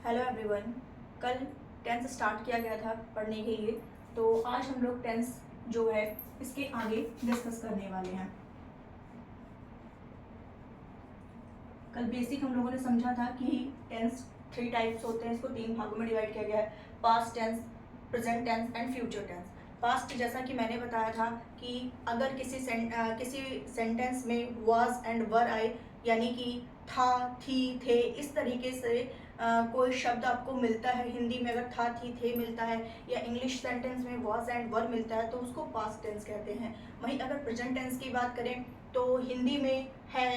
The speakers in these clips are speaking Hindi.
Hello everyone. कल टेंस स्टार्ट किया गया था पढ़ने के लिए, तो आज हम लोग टेंस जो है इसके आगे डिस्कस करने वाले हैं। कल बेसिक हम लोगों ने समझा था कि टेंस 3 टाइप्स होते हैं, इसको 3 भागों में डिवाइड किया गया है, past tense, present tense and future tense. Past जैसा कि मैंने बताया था कि अगर किसी सेंटेंस में वाज एंड वर आए, यानी कि था, थी, थे, इस तरीके से कोई शब्द आपको मिलता है, हिंदी में अगर था, थी, थे मिलता है, या इंग्लिश सेंटेंस में वाज एंड वर मिलता है, तो उसको पास्ट टेंस कहते हैं। वहीं अगर प्रेजेंट टेंस की बात करें तो हिंदी में है,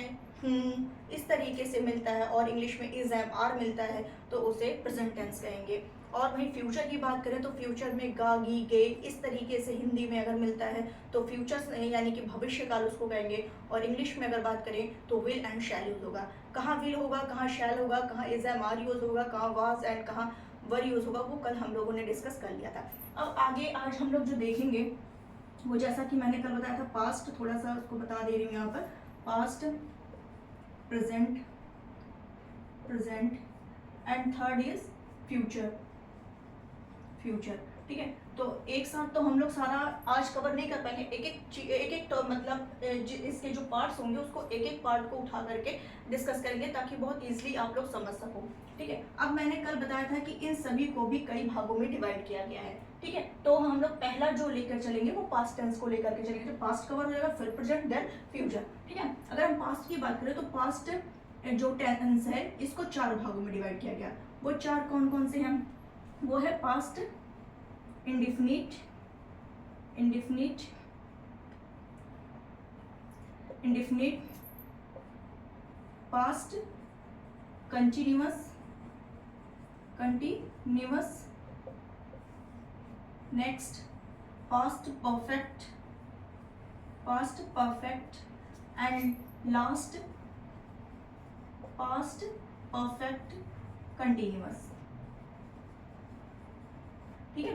इस तरीके से मिलता है और इंग्लिश में इज, एम, आर मिलता है, तो उसे प्रेजेंट टेंस कहेंगे। और वहीं फ्यूचर की बात करें तो फ्यूचर में गा, गी, गे, इस तरीके से हिंदी में अगर मिलता है तो फ्यूचर यानी कि भविष्य काल उसको कहेंगे। और इंग्लिश में अगर बात करें तो विल एंड शैल यूज होगा। कहाँ विल होगा, कहाँ शैल होगा, कहाँ इज, एम, आर यूज होगा, कहाँ वाज एंड कहाँ वर यूज होगा, वो कल हम लोगों ने डिस्कस कर लिया था। अब आगे आज हम लोग जो देखेंगे वो, जैसा कि मैंने कल बताया था, पास्ट, थोड़ा सा उसको बता दे रही हूँ यहाँ पर। Past, present and third is future. ठीक है, तो एक साथ तो हम लोग सारा आज कवर नहीं कर पाएंगे, एक एक तो मतलब इसके जो पार्ट्स होंगे उसको एक एक पार्ट को उठा करके डिस्कस करेंगे, ताकि बहुत इजीली आप लोग समझ सको। ठीक है, अब मैंने कल बताया था कि इन सभी को भी कई भागों में डिवाइड किया गया है। ठीक है, तो हम लोग पहला जो लेकर चलेंगे वो पास्ट टेंस को लेकर के चलेंगे। तो पास्ट कवर हो जाएगा, फिर प्रेजेंट, देन फ्यूचर। ठीक है, अगर हम पास्ट की बात करें तो पास्ट जो टेंस है इसको 4 भागों में डिवाइड किया गया। वो 4 कौन कौन से हैं? वो है past indefinite, past continuous, next past perfect and last past perfect continuous। ठीक है,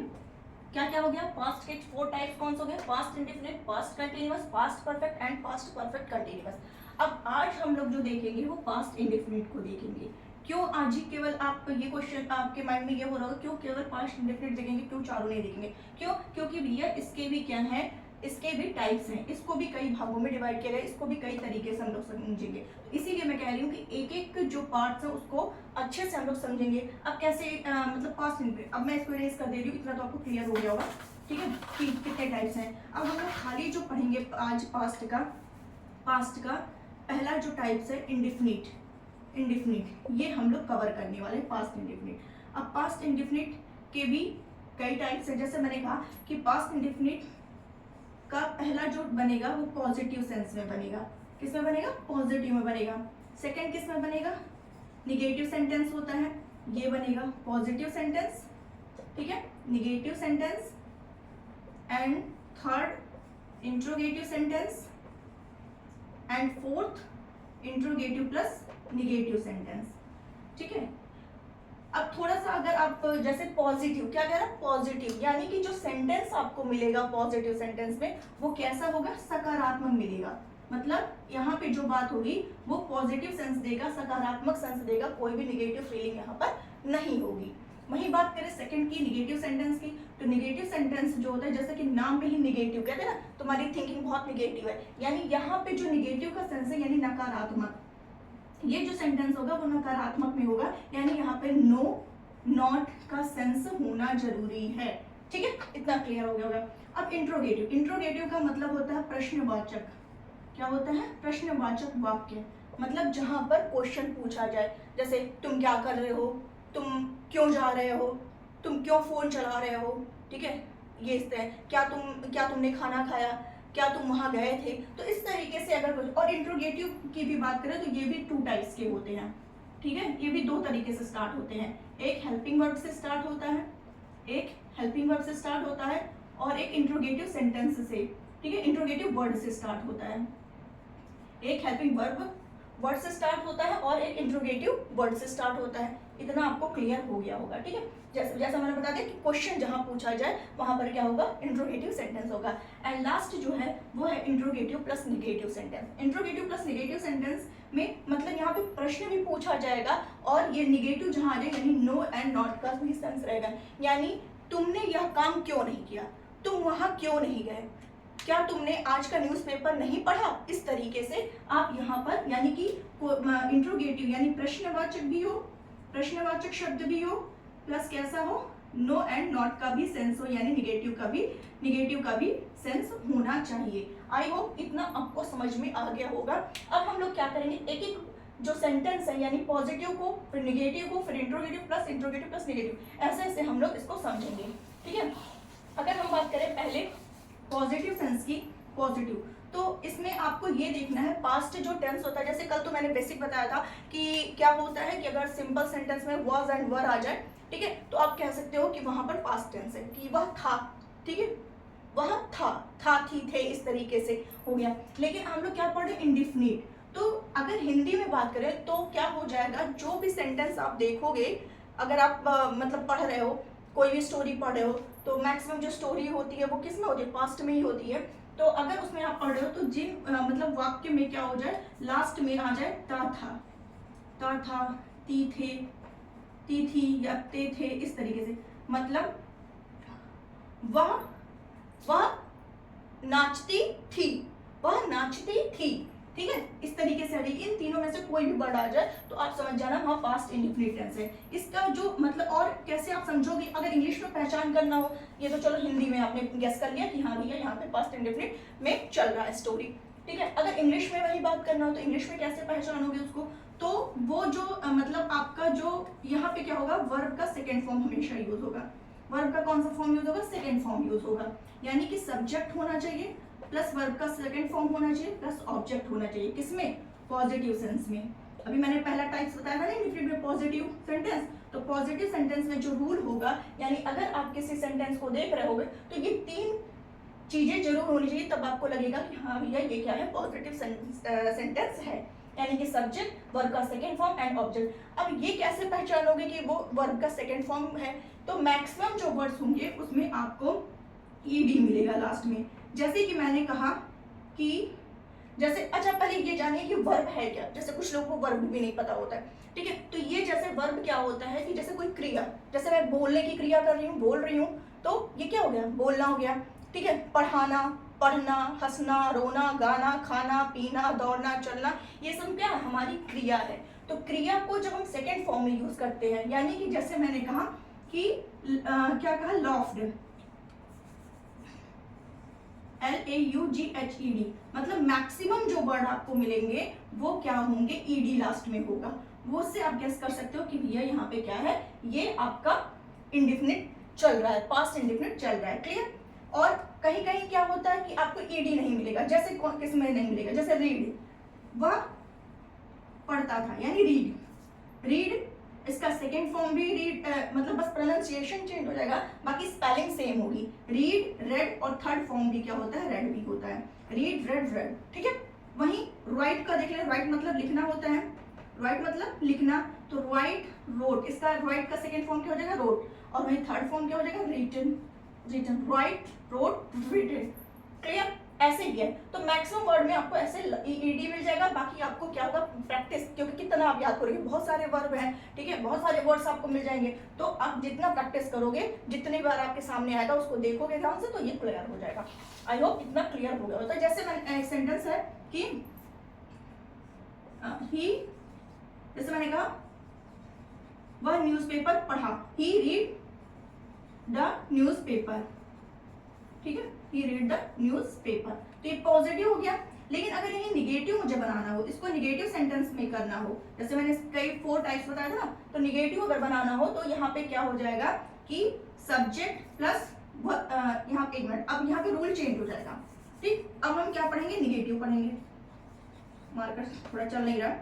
क्या क्या हो गया? पास्ट के 4 टाइप्स कौन से हो गए? Past indefinite, past continuous, past perfect and past perfect continuous. अब आज हम लोग जो देखेंगे वो पास्ट इंडेफिनिट को देखेंगे। क्यों आज ही केवल आप ये क्वेश्चन आपके माइंड में ये हो रहा होगा, क्यों केवल पास्ट इंडेफिनिट देखेंगे, क्यों चारों नहीं देखेंगे? क्यों? क्योंकि भैया इसके भी क्या है, इसके भी टाइप्स हैं, इसको भी कई भागों में डिवाइड किया गया, इसको भी कई तरीके से हम लोग समझेंगे। तो इसीलिए मैं कह रही हूँ कि एक एक जो पार्ट्स है उसको अच्छे से हम लोग समझेंगे। अब कैसे मतलब पास्ट इंडेफिनिट, अब मैं इसको इरेज कर दे रही हूँ, इतना तो आपको क्लियर हो गया होगा। ठीक है, कि कितने टाइप्स हैं। अब हम लोग खाली जो पढ़ेंगे आज पास्ट का पहला जो टाइप्स है इंडेफिनिट, ये हम लोग कवर करने वाले हैं, पास्ट इंडेफिनिट। अब पास्ट इंडेफिनिट के भी कई टाइप्स हैं। जैसे मैंने कहा कि पास्ट इंडेफिनिट का पहला जो बनेगा वो पॉजिटिव सेंस में बनेगा। किस में बनेगा? पॉजिटिव में बनेगा। सेकंड किस में बनेगा? निगेटिव सेंटेंस होता है, ये बनेगा पॉजिटिव सेंटेंस। ठीक है, negative sentence. And third interrogative sentence, and fourth interrogative plus negative sentence. ठीक है, अब थोड़ा सा अगर आप जैसे पॉजिटिव, क्या कह रहा है? पॉजिटिव, यानी कि जो सेंटेंस आपको मिलेगा पॉजिटिव सेंटेंस में वो कैसा होगा? सकारात्मक मिलेगा। मतलब यहाँ पे जो बात होगी वो पॉजिटिव सेंस देगा, सकारात्मक सेंस देगा, कोई भी निगेटिव फीलिंग यहाँ पर नहीं होगी। वही बात करें सेकंड की, निगेटिव सेंटेंस की, तो निगेटिव सेंटेंस जो होता है, जैसे कि नाम में ही निगेटिव कहते हैं ना, तुम्हारी थिंकिंग बहुत निगेटिव है, यानी यहाँ पे जो निगेटिव का सेंस है यानी नकारात्मक, ये जो सेंटेंस होगा वो नकारात्मक में होगा, यानी यहाँ पे नो, नॉट का सेंस होना जरूरी है। ठीक है, इतना क्लियर हो गया होगा। अब इंट्रोगेटिव का मतलब होता है प्रश्नवाचक। क्या होता है? प्रश्नवाचक वाक्य, मतलब जहां पर क्वेश्चन पूछा जाए, जैसे तुम क्या कर रहे हो, तुम क्यों जा रहे हो, तुम क्यों फोन चला रहे हो। ठीक है, ये इस तरह, क्या तुमने खाना खाया, क्या तुम वहां गए थे। तो इस तरीके से अगर, और इंट्रोगेटिव की भी बात करें तो ये भी 2 टाइप्स के होते हैं। ठीक है, ये भी 2 तरीके से स्टार्ट होते हैं, एक हेल्पिंग वर्ब से स्टार्ट होता है, और एक इंट्रोगेटिव सेंटेंस से, ठीक है, इंट्रोगेटिव वर्ड से स्टार्ट होता है। एक हेल्पिंग वर्ब वर्ड से स्टार्ट होता है और एक इंट्रोगेटिव वर्ड से स्टार्ट होता है। इतना आपको क्लियर हो गया होगा, ठीक है। जैसे जैसा मैंने बता दिया कि क्वेश्चन जहां पूछा जाए वहां पर क्या होगा, इंट्रोगेटिव सेंटेंस होगा। एंड लास्ट जो है वो है interrogative plus negative sentence. Interrogative plus negative sentence में मतलब यहाँ पे प्रश्न भी पूछा जाएगा और ये निगेटिव जहां आ जाए यानी नो एंड नॉट का भी सेंस रहेगा, यानी तुमने यह काम क्यों नहीं किया, तुम वहां क्यों नहीं गए, क्या तुमने आज का न्यूज़पेपर नहीं पढ़ा। इस तरीके से आप यहाँ पर यानी कि इंट्रोगेटिव यानी प्रश्नवाचक भी हो, प्रश्नवाचक शब्द भी हो, प्लस कैसा हो, नो एंड नॉट का भी सेंस हो, यानी निगेटिव का भी सेंस होना चाहिए। आई होप इतना आपको समझ में आ गया होगा। अब हम लोग क्या करेंगे, एक एक जो सेंटेंस है यानी पॉजिटिव को फिर निगेटिव को फिर इंट्रोगेटिव प्लस निगेटिव, ऐसे ऐसे हम लोग इसको समझेंगे, ठीक है। अगर हम बात करें पहले पॉजिटिव सेंस की, पॉजिटिव तो इसमें आपको ये देखना है पास्ट जो टेंस होता है, जैसे कल तो मैंने बेसिक बताया था कि क्या होता है कि अगर सिंपल सेंटेंस में वाज एंड वर आ जाए, ठीक है, तो आप कह सकते हो कि वहां पर पास्ट टेंस है, कि वह था, ठीक है, वह था थी थे, इस तरीके से हो गया। लेकिन हम लोग क्या पढ़ रहे हैं, इंडिफिनिट। तो अगर हिंदी में बात करें तो क्या हो जाएगा, जो भी सेंटेंस आप देखोगे, अगर आप मतलब पढ़ रहे हो, कोई भी स्टोरी पढ़ रहे हो, तो मैक्सिमम जो स्टोरी होती है वो किस में होती है, पास्ट में ही होती है। तो अगर उसमें आप पढ़ रहे हो तो जिन मतलब वाक्य में क्या हो जाए, लास्ट में आ जाए ता था, ती थे, ती थी या ते थे, इस तरीके से। मतलब वह नाचती थी, वह नाचती थी, ठीक है, इस तरीके से। इन तीनों में से कोई भी वर्ड आ जाए तो आप समझ जाना वहाँ पास्ट इंडिफिनिट टेंस है। इसका जो मतलब और कैसे आप समझोगे, अगर इंग्लिश में पहचान करना हो, ये तो चलो हिंदी में आपने गेस कर लिया कि हाँ भैया यहाँ पे पास्ट इंडिफिनिट में चल रहा है स्टोरी, ठीक है। अगर इंग्लिश में वही बात करना हो तो इंग्लिश में कैसे पहचानोगे उसको, तो वो जो मतलब आपका जो यहाँ पे क्या होगा, वर्ब का सेकेंड फॉर्म हमेशा यूज होगा। वर्ब का कौन सा फॉर्म यूज होगा, सेकेंड फॉर्म यूज होगा, यानी कि सब्जेक्ट होना चाहिए प्लस वर्ब का सेकंड फॉर्म होना चाहिए प्लस ऑब्जेक्ट होना चाहिए, किसमें, पॉजिटिव सेंस में। अभी मैंने पहला टाइप्स बताया था ना इंडिफिनिट में, पॉजिटिव सेंटेंस। तो पॉजिटिव सेंटेंस में जो रूल होगा, यानी अगर आप किसी सेंटेंस को देख रहे होगे तो ये तीन चीजें जरूर होनी चाहिए, तब आपको लगेगा कि हाँ भैया ये क्या है, पॉजिटिव सेंटेंस है, यानी कि सब्जेक्ट, वर्ब का सेकेंड फॉर्म एंड ऑब्जेक्ट। अब ये कैसे पहचानोगे कि वो वर्ब का सेकेंड फॉर्म है, तो मैक्सिमम जो वर्ड्स होंगे उसमें आपको ईडी मिलेगा लास्ट में। जैसे कि मैंने कहा कि जैसे, अच्छा पहले ये जानिए कि वर्ब है क्या, जैसे कुछ लोगों को वर्ब भी नहीं पता होता है, ठीक है। तो ये जैसे वर्ब क्या होता है कि जैसे कोई क्रिया, जैसे मैं बोलने की क्रिया कर रही हूँ, बोल रही हूँ, तो ये क्या हो गया, बोलना हो गया, ठीक है। पढ़ाना, पढ़ना, हंसना, रोना, गाना, खाना, पीना, दौड़ना, चलना, ये सब क्या हमारी क्रिया है। तो क्रिया को जब हम सेकेंड फॉर्म में यूज करते हैं, यानी कि जैसे मैंने कहा कि क्या कहा, लॉफ्ड, LAUGHED, मतलब मैक्सिमम जो वर्ड आपको मिलेंगे वो क्या होंगे, ईडी लास्ट में होगा। वो से आप गेस कर सकते हो कि भैया यहाँ पे क्या है, ये आपका इंडिफिनिट चल रहा है, पास्ट इंडिफिनिट चल रहा है, क्लियर। और कहीं कहीं क्या होता है कि आपको ईडी नहीं मिलेगा, जैसे किस में नहीं मिलेगा, जैसे रीड, वह पढ़ता था, यानी रीड, इसका सेकेंड फॉर्म भी रीड, मतलब बस प्रोनाउंसिएशन चेंज हो जाएगा, बाकी स्पेलिंग सेम होगी, रीड, रेड, और थर्ड फॉर्म भी क्या होता है, रेड भी होता है, रीड, रेड, ठीक है। वहीं राइट का देख ले, राइट मतलब लिखना होता है, राइट मतलब लिखना, तो राइट, रोट, इसका राइट का सेकेंड फॉर्म क्या हो जाएगा, रोट, और वहीं थर्ड फॉर्म क्या हो जाएगा, written, write, wrote, written, clear. ऐसे ही है। तो मैक्सिमम वर्ड में आपको ऐसे ईडी मिल जाएगा, बाकी आपको क्या होगा, प्रैक्टिस, क्योंकि कितना आप याद करोगे, बहुत सारे वर्ब हैं, ठीक है, बहुत सारे वर्ड्स आपको मिल जाएंगे, तो आप जितना प्रैक्टिस करोगे, जितनी बार आपके सामने आएगा उसको देखोगे ध्यान से, तो ये क्लियर हो जाएगा। आई होप इतना क्लियर हो गया होता है। जैसे मैंने एक सेंटेंस है कि ही, जैसे मैंने कहा वह न्यूज़पेपर पढ़ा, ही रीड द न्यूज़पेपर, ठीक है, ही रीड द न्यूज़पेपर, तो ये पॉजिटिव हो गया। लेकिन अगर ये निगेटिव मुझे बनाना हो, इसको निगेटिव सेंटेंस में करना हो, जैसे मैंने कई 4 टाइप्स बताया था ना, तो निगेटिव अगर बनाना हो तो यहाँ पे क्या हो जाएगा कि सब्जेक्ट प्लस यहाँ पे, एक मिनट, अब यहाँ पे रूल चेंज हो जाएगा, ठीक। अब हम क्या पढ़ेंगे, निगेटिव पढ़ेंगे, मार्कर थोड़ा चल नहीं रहा,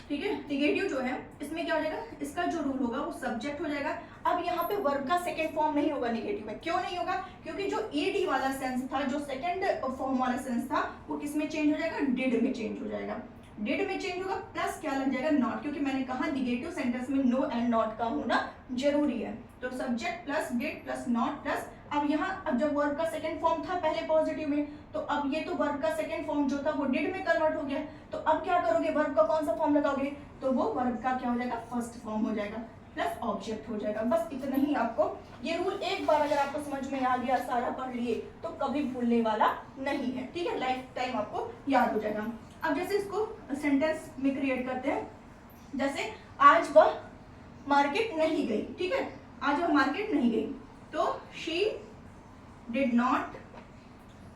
ठीक है। निगेटिव जो है इसमें क्या हो जाएगा, इसका जो रूल होगा वो सब्जेक्ट हो जाएगा। अब यहाँ पे वर्ब का सेकंड फॉर्म नहीं होगा निगेटिव में, क्यों नहीं होगा, क्योंकि जो ईडी वाला सेंस था, जो सेकंड फॉर्म वाला सेंस था, वो किस में चेंज हो जाएगा, डिड में चेंज हो जाएगा। डिड में चेंज होगा, प्लस क्या लग जाएगा, नॉट, क्योंकि मैंने कहा निगेटिव सेंटेंस में नो एंड नॉट का होना जरूरी है। तो subject plus did plus not plus, अब यहाँ अब जब वर्ब का सेकंड फॉर्म था पहले पॉजिटिव में, तो अब ये तो वर्ब का सेकंड फॉर्म जो था वो डिड में कन्वर्ट हो गया, तो अब क्या करोगे, वर्ब का कौन सा फॉर्म लगाओगे, तो वो वर्ब का क्या हो जाएगा, फर्स्ट फॉर्म हो जाएगा प्लस ऑब्जेक्ट हो जाएगा। बस इतना ही आपको, ये रूल एक बार अगर आपको समझ में आ गया, सारा पढ़ लिए, तो कभी भूलने वाला नहीं है, ठीक है, लाइफ टाइम आपको याद हो जाएगा। अब जैसे इसको सेंटेंस में क्रिएट करते हैं, जैसे आज वह मार्केट नहीं गई, ठीक है, आज वह मार्केट नहीं गई, तो शी डिड नॉट,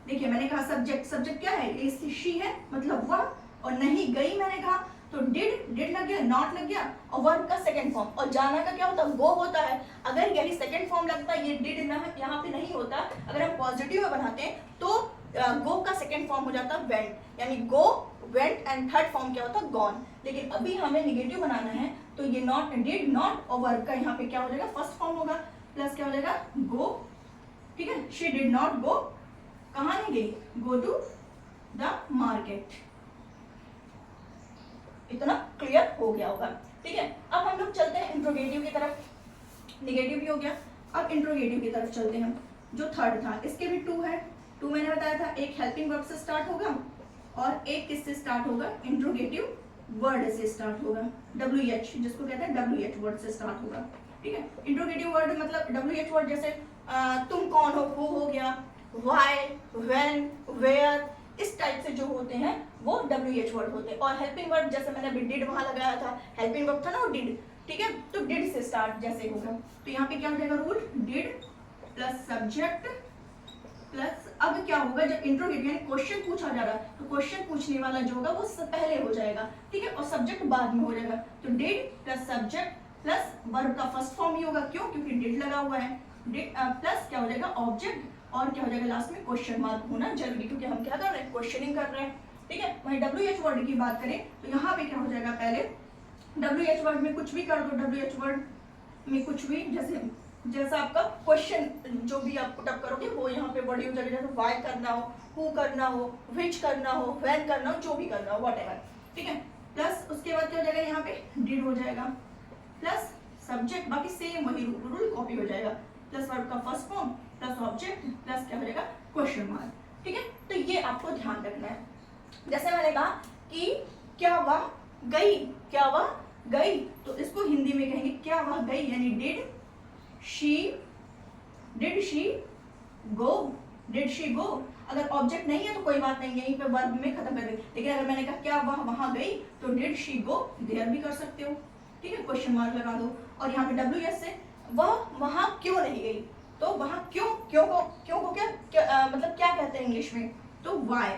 देखिए मैंने कहा सब्जेक्ट, सब्जेक्ट क्या है, शी है, मतलब वह, और नहीं गई मैंने कहा, तो डिड लग गया, नॉट लग गया, और वर्ब का सेकंड फॉर्म, और जाना का क्या होता है, गो होता है। अगर यही सेकंड फॉर्म लगता, ये डिड यहाँ पे नहीं होता, अगर हम पॉजिटिव में बनाते हैं तो गो का सेकंड फॉर्म हो जाता वेंट, यानी go went, and third form क्या होता, गॉन। लेकिन अभी हमें निगेटिव बनाना है, तो ये नॉट, डिड नॉट, और वर्ब का यहाँ पे क्या हो जाएगा, फर्स्ट फॉर्म होगा, प्लस क्या हो जाएगा, गो, ठीक है, शी डिड नॉट गो, कहाँ नहीं गई, गो टू द मार्केट। इतना क्लियर हो गया होगा, ठीक है। अब हम लोग चलते हैं इंट्रोगेटिव की तरफ, निगेटिव भी हो गया, अब इंट्रोगेटिव की तरफ चलते हैं। जो थर्ड था, इसके भी टू है, टू मैंने बताया था, एक हेल्पिंग वर्ब से स्टार्ट होगा और एक किससे स्टार्ट होगा, इंट्रोगेटिव वर्ड से स्टार्ट होगा, WH, जिसको कहते हैं WH वर्ड से स्टार्ट होगा, ठीक है। इंट्रोगेटिव वर्ड मतलब WH वर्ड, जैसे तुम कौन हो, वो हो गया, व्हाई, व्हेन, वेयर, इस टाइप से जो होते हैं वो WH वर्ड होते हैं। और हेल्पिंग वर्ड, जैसे मैंने अभी डिड वहां लगाया था, हेल्पिंग वर्ब था ना वो डिड, ठीक है, तो डिड से स्टार्ट जैसे होगा, तो यहाँ पे क्या हो जाएगा rule, did plus subject plus, अब क्या होगा जब इंट्रोगेटिव यानी क्वेश्चन पूछा जा रहा है, तो क्वेश्चन पूछने वाला जो होगा वो पहले हो जाएगा, ठीक है, और सब्जेक्ट बाद में हो जाएगा, तो did plus subject plus verb का फर्स्ट फॉर्म ही होगा, क्यों, क्योंकि डिड लगा हुआ है, डिड प्लस क्या हो जाएगा, ऑब्जेक्ट, और क्या हो जाएगा लास्ट में, क्वेश्चन मार्क होना जरूरी, क्योंकि हम क्या कर रहे हैं, क्वेश्चनिंग कर रहे हैं, ठीक है। वहीं WH वर्ड की बात करें तो यहाँ पे क्या हो जाएगा, पहले WH वर्ड में कुछ भी कर दो, WH वर्ड में कुछ भी, जैसा आपका क्वेश्चन जो भी आप पुट अप करोगे वो यहाँ पे वर्ड यूज करेगा, जैसे व्हाई करना हो, हु करना हो, व्हिच करना हो, व्हेन करना हो, जो भी करना हो, व्हाटएवर, ठीक है। प्लस उसके बाद क्या हो जाएगा, यहाँ पे डिड हो जाएगा, प्लस सब्जेक्ट, बाकी सेम वही रूल कॉपी हो जाएगा, प्लस वर्ब का first form plus object plus क्या हो जाएगा, क्वेश्चन मार्क, ठीक है। तो ये आपको ध्यान रखना है। जैसे मैंने कहा कि क्या वह गई, क्या वह गई, तो इसको हिंदी में कहेंगे क्या वह गई, यानी डिड शी गो। अगर ऑब्जेक्ट नहीं है तो कोई बात नहीं, यहीं पे वर्ब में खत्म कर देंगे, लेकिन अगर मैंने कहा क्या वह वहां गई, तो डिड शी गो देयर भी कर सकते हो, ठीक है, क्वेश्चन मार्क लगा दो। और यहाँ पे WH से वह वहां क्यों नहीं गई, तो वहां क्यों को क्या मतलब क्या कहते हैं इंग्लिश में, तो वाई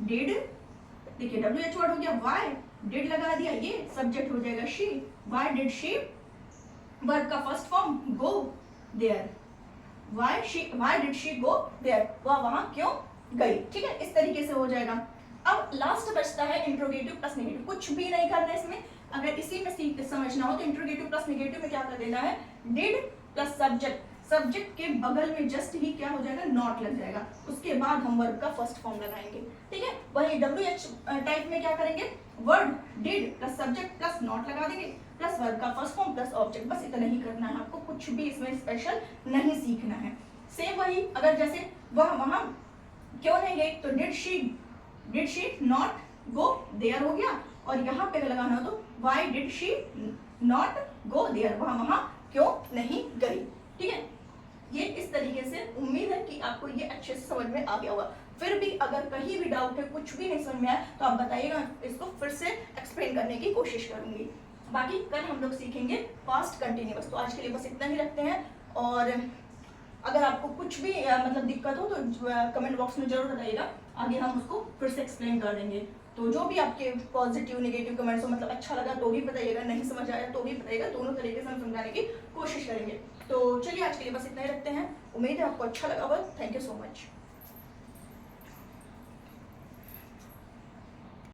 डिड, देखिए WH वर्ड हो गया, वाई डिड लगा दिया, ये सब्जेक्ट हो जाएगा she, why did she, verb का first form go there, why did she go there, वह वहां क्यों गई, ठीक है, इस तरीके से हो जाएगा। अब लास्ट बचता है इंट्रोगेटिव प्लस नेगेटिव, कुछ भी नहीं करना है इसमें, अगर इसी में सीख समझना हो तो इंट्रोगेटिव प्लस नेगेटिव में क्या कर देना है, डिड प्लस सब्जेक्ट, सब्जेक्ट के बगल में जस्ट ही क्या हो जाएगा, नॉट लग जाएगा, उसके बाद हम वर्ब का फर्स्ट फॉर्म लगाएंगे, ठीक है। वही WH टाइप में क्या करेंगे, word did plus subject plus not लगा देंगे, प्लस वर्ब का फर्स्ट फॉर्म प्लस ऑब्जेक्ट, बस इतना ही करना है आपको, कुछ भी इसमें स्पेशल नहीं सीखना है। सेम वही, अगर जैसे वह वहां क्यों नहीं गई, तो did she not go there हो गया, और यहाँ पे लगाना हो तो why did she not go there, वहां क्यों नहीं गई, ठीक है। ये इस तरीके से, उम्मीद है कि आपको ये अच्छे से समझ में आ गया होगा। फिर भी अगर कहीं भी डाउट है, कुछ भी नहीं समझ में आया, तो आप बताइएगा, इसको फिर से एक्सप्लेन करने की कोशिश करूंगी। बाकी कल हम लोग सीखेंगे पास्ट कंटिन्यूअस, तो आज के लिए बस इतना ही रखते हैं। और अगर आपको कुछ भी मतलब दिक्कत हो तो कमेंट बॉक्स में जरूर बताइएगा, आगे हम उसको फिर से एक्सप्लेन कर देंगे। तो जो भी आपके पॉजिटिव नेगेटिव कमेंट्स हो, मतलब अच्छा लगा तो भी बताइएगा, नहीं समझ आया तो भी बताइएगा, दोनों तरीके से हम समझाने की कोशिश करेंगे। तो चलिए आज के लिए बस इतना ही रखते हैं, उम्मीद है आपको अच्छा लगा होगा। Thank you so much.